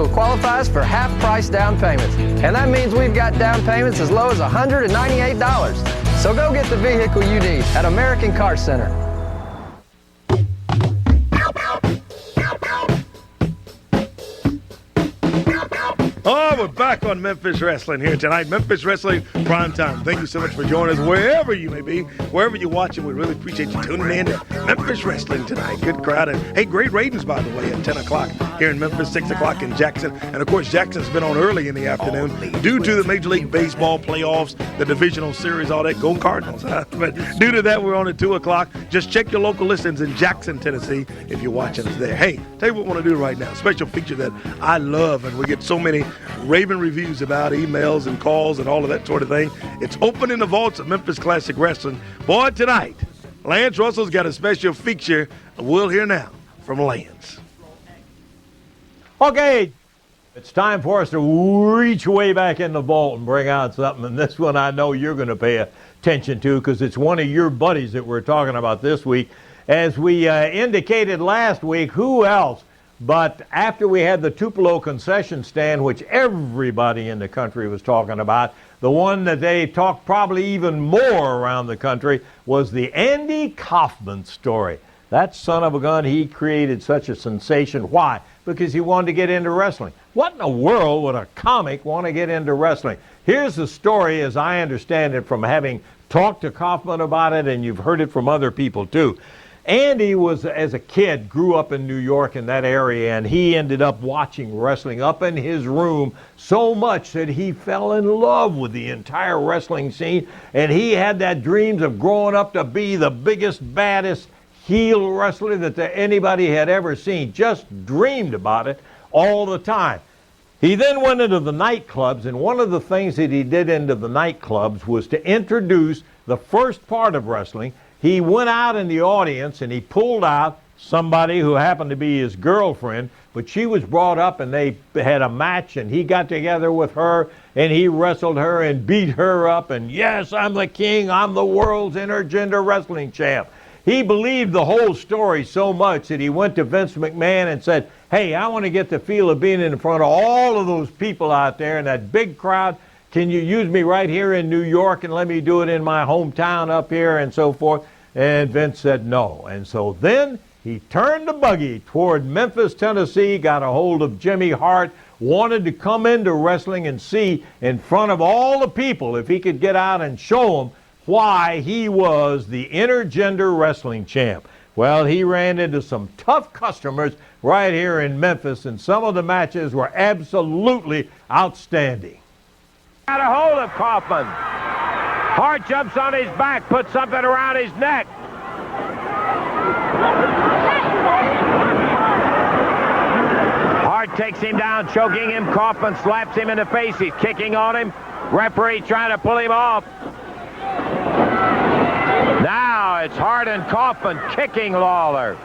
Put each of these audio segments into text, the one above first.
vehicle qualifies for half-price down payments. And that means we've got down payments as low as $198. So go get the vehicle you need at American Car Center. Oh, we're back on Memphis Wrestling here tonight. Memphis Wrestling Primetime. Thank you so much for joining us wherever you may be, wherever you're watching. We really appreciate you tuning in to Memphis Wrestling tonight. Good crowd. And, hey, great ratings, by the way, at 10 o'clock here in Memphis, 6 o'clock in Jackson. And, of course, Jackson's been on early in the afternoon due to the Major League Baseball playoffs, the divisional series, all that. Go Cardinals, huh? But due to that, we're on at 2 o'clock. Just check your local listings in Jackson, Tennessee, if you're watching us there. Hey, tell you what we want to do right now. Special feature that I love, and we get so many raving reviews about, emails and calls and all of that sort of thing. It's opening the vaults of Memphis Classic Wrestling. Boy, tonight, Lance Russell's got a special feature. We'll hear now from Lance. Okay, it's time for us to reach way back in the vault and bring out something. And this one I know you're going to pay attention to because it's one of your buddies that we're talking about this week. As we indicated last week, who else? But after we had the Tupelo concession stand, which everybody in the country was talking about, the one that they talked probably even more around the country was the Andy Kaufman story. That son of a gun, he created such a sensation. Why? Because he wanted to get into wrestling. What in the world would a comic want to get into wrestling? Here's the story as I understand it from having talked to Kaufman about it, and you've heard it from other people too. Andy was, as a kid, grew up in New York in that area, and he ended up watching wrestling up in his room so much that he fell in love with the entire wrestling scene, and he had that dreams of growing up to be the biggest, baddest heel wrestler that anybody had ever seen. Just dreamed about it all the time. He then went into the nightclubs, and one of the things that he did into the nightclubs was to introduce the first part of wrestling. He went out in the audience and he pulled out somebody who happened to be his girlfriend, but she was brought up and they had a match and he got together with her and he wrestled her and beat her up, and yes, I'm the king, I'm the world's intergender wrestling champ. He believed the whole story so much that he went to Vince McMahon and said, hey, I want to get the feel of being in front of all of those people out there in that big crowd. Can you use me right here in New York and let me do it in my hometown up here and so forth? And Vince said no. And so then he turned the buggy toward Memphis, Tennessee, got a hold of Jimmy Hart, wanted to come into wrestling and see in front of all the people if he could get out and show them why he was the intergender wrestling champ. Well, he ran into some tough customers right here in Memphis, and some of the matches were absolutely outstanding. Got a hold of Kaufman. Hart jumps on his back, puts something around his neck. Hart takes him down, choking him. Kaufman slaps him in the face. He's kicking on him. Referee trying to pull him off. Now it's Hart and Kaufman kicking Lawler.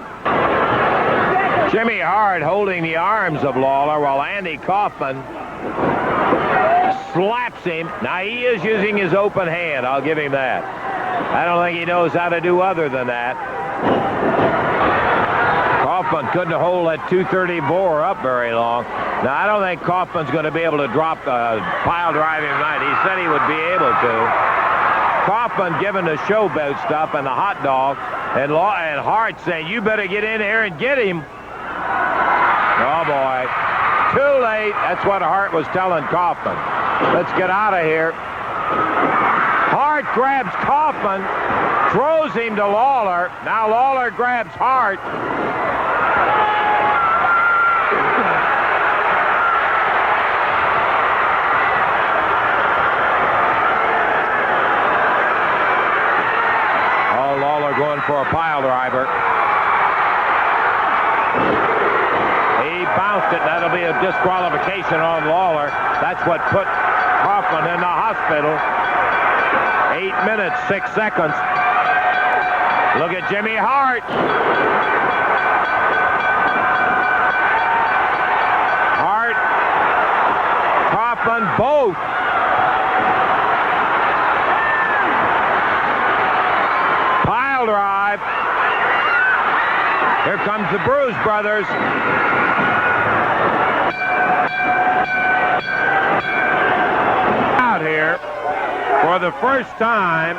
Jimmy Hart holding the arms of Lawler while Andy Kaufman slaps him. Now he is using his open hand, I'll give him that. I don't think he knows how to do other than that. Kaufman couldn't hold that 230 bore up very long. Now I don't think Kaufman's going to be able to drop the pile drive tonight. He said he would be able to. Kaufman giving the showboat stuff and the hot dog, and Hart saying, you better get in here and get him. Oh boy. Too late. That's what Hart was telling Kaufman. Let's get out of here. Hart grabs Kaufman, throws him to Lawler. Now Lawler grabs Hart. Oh, Lawler going for a pile driver. He bounced it. That'll be a disqualification on Lawler. That's what put Kaufman in the hospital. 8 minutes, 6 seconds. Look at Jimmy Hart. Hart, Kaufman, both. Pile drive. Here comes the Bruise Brothers. For the first time,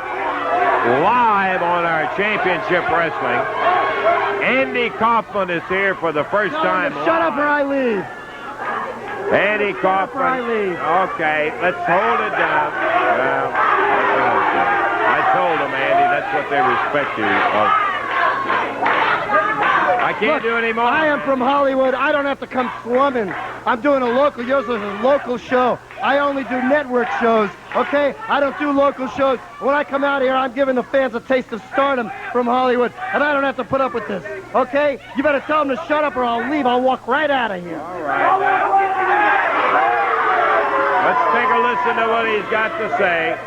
live on our Championship Wrestling, Andy Kaufman is here for the first time. Shut up or I leave. Andy Kaufman. I leave. Okay, let's hold it down. Well, I told them, Andy, that's what they respect you of. I can't do any more. I am from Hollywood. I don't have to come slumming. I'm doing a local. Yours is a local show. I only do network shows, okay? I don't do local shows. When I come out here, I'm giving the fans a taste of stardom from Hollywood, and I don't have to put up with this, okay? You better tell them to shut up or I'll leave. I'll walk right out of here. All right. Let's take a listen to what he's got to say.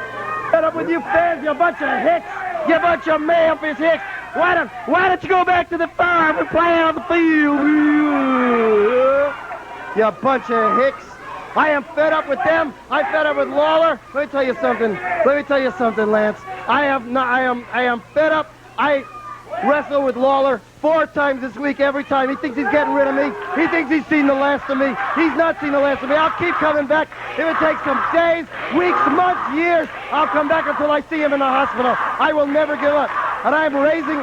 Shut up with you fans, you bunch of hicks. You bunch of Memphis hicks. Why don't you go back to the farm and play on the field? You bunch of hicks. I am fed up with them. I'm fed up with Lawler. Let me tell you something, Lance. I am fed up. I wrestle with Lawler 4 times this week. Every time he thinks he's getting rid of me. He thinks he's seen the last of me. He's not seen the last of me. I'll keep coming back. If it takes some days, weeks, months, years, I'll come back until I see him in the hospital. I will never give up. And I'm raising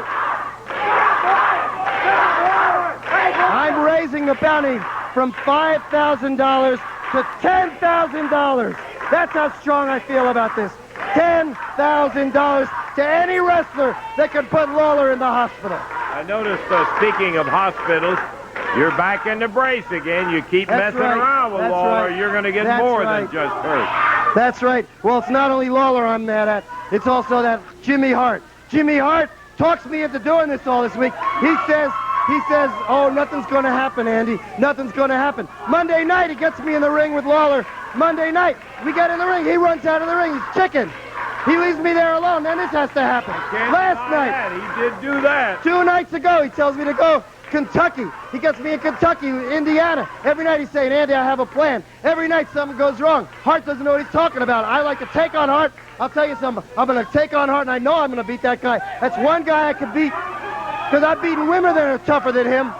the bounty from $5,000 to $10,000. That's how strong I feel about this. $10,000 to any wrestler that can put Lawler in the hospital. I noticed, speaking of hospitals, you're back in the brace again. You keep messing around with Lawler. Right. You're going to get more than just hurt. That's right. Well, it's not only Lawler I'm mad at. It's also that Jimmy Hart. Jimmy Hart talks me into doing this all this week. He says, oh, nothing's going to happen, Andy. Nothing's going to happen. Monday night, he gets me in the ring with Lawler. Monday night, we get in the ring. He runs out of the ring. He's chicken. He leaves me there alone. Then this has to happen. Last night. He did do that. 2 nights ago, he tells me to go Kentucky. He gets me in Kentucky, Indiana. Every night he's saying, Andy, I have a plan. Every night something goes wrong. Hart doesn't know what he's talking about. I like to take on Hart. I'll tell you something. I'm going to take on Hart, and I know I'm going to beat that guy. That's one guy I can beat because I've beaten women that are tougher than him.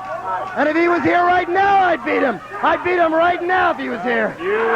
And if he was here right now, I'd beat him. I'd beat him right now if he was here. You